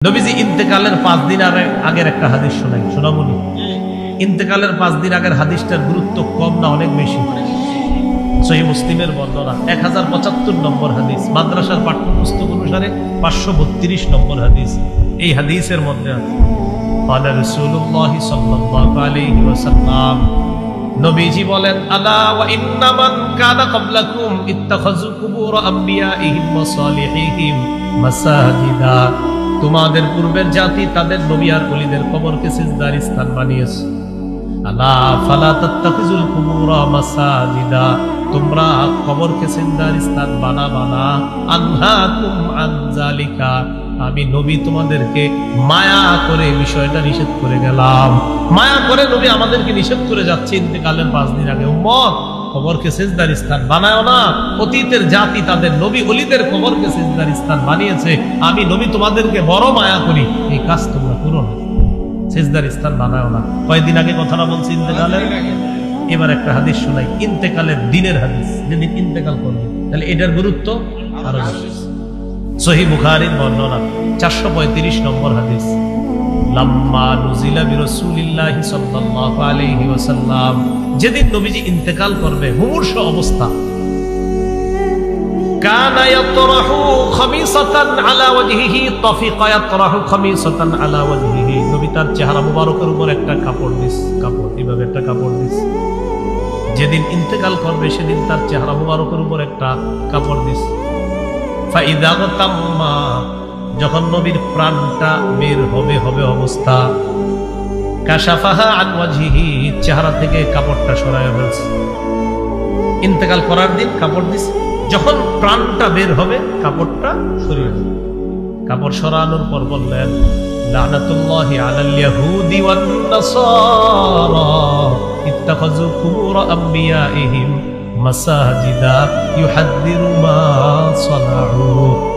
নবীজি ইন্তেকালের 5 দিন আগের একটা হাদিস শোনাই, শোনাবনি। ইন্তেকালের 5 দিন আগের হাদিসটার গুরুত্ব কম না অনেক বেশি? সহিহ মুসলিমের বর্ণনা 1075 নম্বর হাদিস, মাদ্রাসার পাঠ্যপুস্তক অনুসারে 532 নম্বর হাদিস। এই হাদিসের মধ্যে আছে ক্বালা রাসূলুল্লাহ সাল্লাল্লাহু আলাইহি ওয়াসাল্লাম, নবীজি বলেন, আলা ওয়া ইন্না মান কানা ক্বাবলাকুম ইত্তাখাযু কুবুর আমবিয়াইহিম ওয়া সালিহিহিম মাসাজিদা। তোমাদের পূর্বের জাতি তাদের নবী আর ওলিদের কবরকে সিজদার স্থান বানিয়েছে। আলা ফালা তাত্তাখিজুল কুবুরা মাসাজিদা, তোমরা কবরকে সিজদার স্থান বানাবা না। আনহাকুম আন যালিকা, আমি নবী তোমাদেরকে মায়া করে বিষয়টা নিষেধ করে গেলাম। মায়া করে নবী আমাদেরকে নিষেধ করে যাচ্ছে ইন্তেকালের 5 দিন আগে, উম্মত কবরকে সিজদার স্থান বানায় না। অতীতের জাতি তাদের নবী ওলিদের কবরকে সিজদার স্থান বানিয়েছে, আমি নবী তোমাদেরকে বড় মায়া করি, এই কাজ তোমরা করো না, সিজদার স্থান বানায় না। কয়েকদিন আগে কথাটা বলছি ইন্তেকালের। এবার একটা হাদিস শোনাই, ইন্তেকালের দিনের হাদিস, যেদিন ইন্তেকাল করবে, তাহলে এটার গুরুত্ব আরো বেশি। সহিহ বুখারীর বর্ণনা 435 নম্বর হাদিস, লাম্মা নুজিলা বিরাসূলিল্লাহি সাল্লাল্লাহু আলাইহি ওয়াসাল্লাম, যেদিন নবীজি ইন্তেকাল করবে মুমূর্ষু অবস্থা, কানা ইয়াতরাহু খামিসাতান আলা ওয়াজহিহি, তাফিকা ইয়াতরাহু খামিসাতান আলা ওয়াজহিহি, নবী তার চেহারা মুবারকের উপর একটা কাপড় দিস, কাপড় এইভাবে একটা কাপড় দিস। যেদিন ইন্তেকাল করবে সেদিন তার চেহারা মুবারকের উপর একটা কাপড় দিস। ফাইদা তাম্মা, যখন নবীর প্রাণটা বের হবে অবস্থা, কাশাফাহা আন ওয়াজহিহি, চেহারা থেকে কাপড়টা সরায় ফেলছে। ইন্তেকাল করার দিন কাপড় দিস, যখন প্রাণটা বের হবে কাপড়টা সরিয়ে দিল। কাপড় সরানোর পর বললেন, লানাতুল্লাহি আলাল ইয়াহুদি ওয়ান নাসারা ইত্তাখাযু কুবুর আমবিয়াইহিম মাসাজিদা ইউহাদ্দিরু মা সানাউ।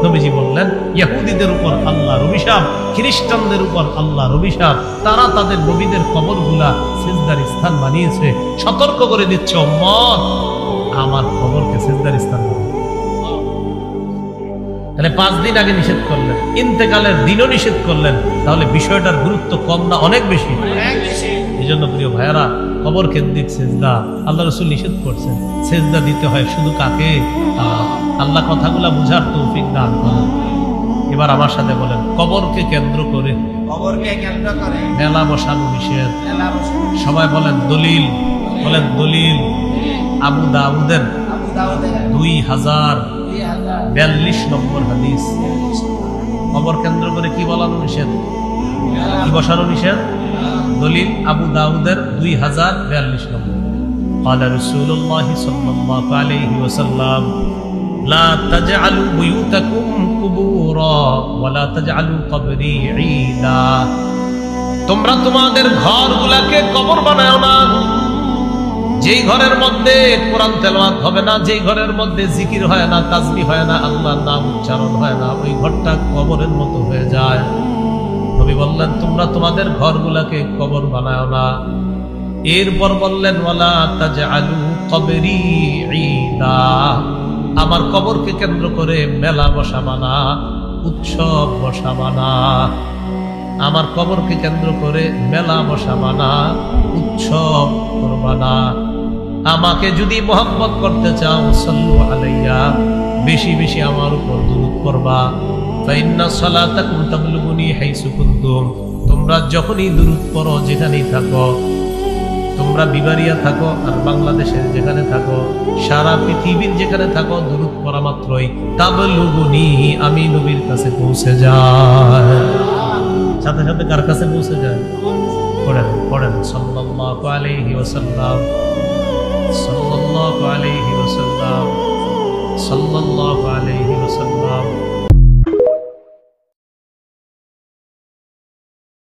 নবীজি বললেন, ইহুদিদের উপর আল্লাহর অভিশাপ, খ্রিস্টানদের উপর আল্লাহর অভিশাপ, তারা তাদের নবীদের কবরগুলা সিজদার স্থান বানিয়েছে। সতর্ক করে দিচ্ছে, উম্মত আমার কবরকে সিজদার স্থান বানাও। তাহলে 5 দিন আগে নিষেধ করলেন, ইন্তেকালের দিনও নিষেধ করলেন, তাহলে বিষয়টার গুরুত্ব কম না অনেক বেশি? এই জন্য প্রিয় ভাইয়ারা, কবর কেন্দ্রিক সেজদা আল্লাহ রাসূল নিষেধ করছেন। সেজদা দিতে হয় শুধু কাকে? আল্লাহ কথাগুলা বুঝার তৌফিক দান করেন। এবার আমার সাথে বলেন, কবরকে কেন্দ্র করে মেলা বসানো নিষেধ। সবাই বলেন দলিল, বলেন দলিল। আবু দাউদের 2042 নম্বর হাদিস। কবর কেন্দ্র করে কি বলানো নিষেধ, কি বসানো নিষেধ? দলিল আবু দাউদের 2042 নম্বর। ক্বালা রাসূলুল্লাহ সাল্লাল্লাহু আলাইহি ওয়াসাল্লাম, লা তাজআলু বুয়ুতাকুম কুবুরা ওয়া লা তাজআলু কবরি ঈদা, তোমরা তোমাদের ঘরগুলোকে কবর বানাও না। যেই ঘরের মধ্যে কোরআন তেলাওয়াত হবে না, যেই ঘরের মধ্যে জিকির হয় না, তাসবিহ হয় না, আল্লাহর নাম উচ্চারণ হয় না, ওই ঘরটা কবরের মতো হয়ে যায়। নবী বললেন, তোমরা তোমাদের ঘরগুলোকে কবর বানাও না। এরপর বললেন, ওয়ালা তাজআলু কবরি ঈদা, আমার কবরকে কেন্দ্র করে মেলা বসাবা না, উৎসব বসাবা না। আমার কবরকে কেন্দ্র করে মেলা বসাবা না, উৎসব করবা না। আমাকে যদি মোহাম্মত করতে চাও, সাল্লু আলাইয়া, বেশি বেশি আমার উপর দুরূদ পড়বা। ফাইন্না সালাতাকুম তাবলুগুনি হাইসু কুনতুম, তোমরা যখনই দুরূদ পড়ো, যেখানেই থাকো, তোমরা বিবারিয়া থাকো আর বাংলাদেশের যেখানে থাকো, সারা পৃথিবীর যেখানে থাকো, দুরূদ পড়া মাত্রই তাবলুগুনি, আমি নবীর কাছে পৌঁছে যায়। সাথে সাথে কার কাছে পৌঁছে যায়? পড়েন পড়েন, সাল্লাল্লাহু আলাইহি ওয়াসাল্লাম, সাল্লাল্লাহু আলাইহি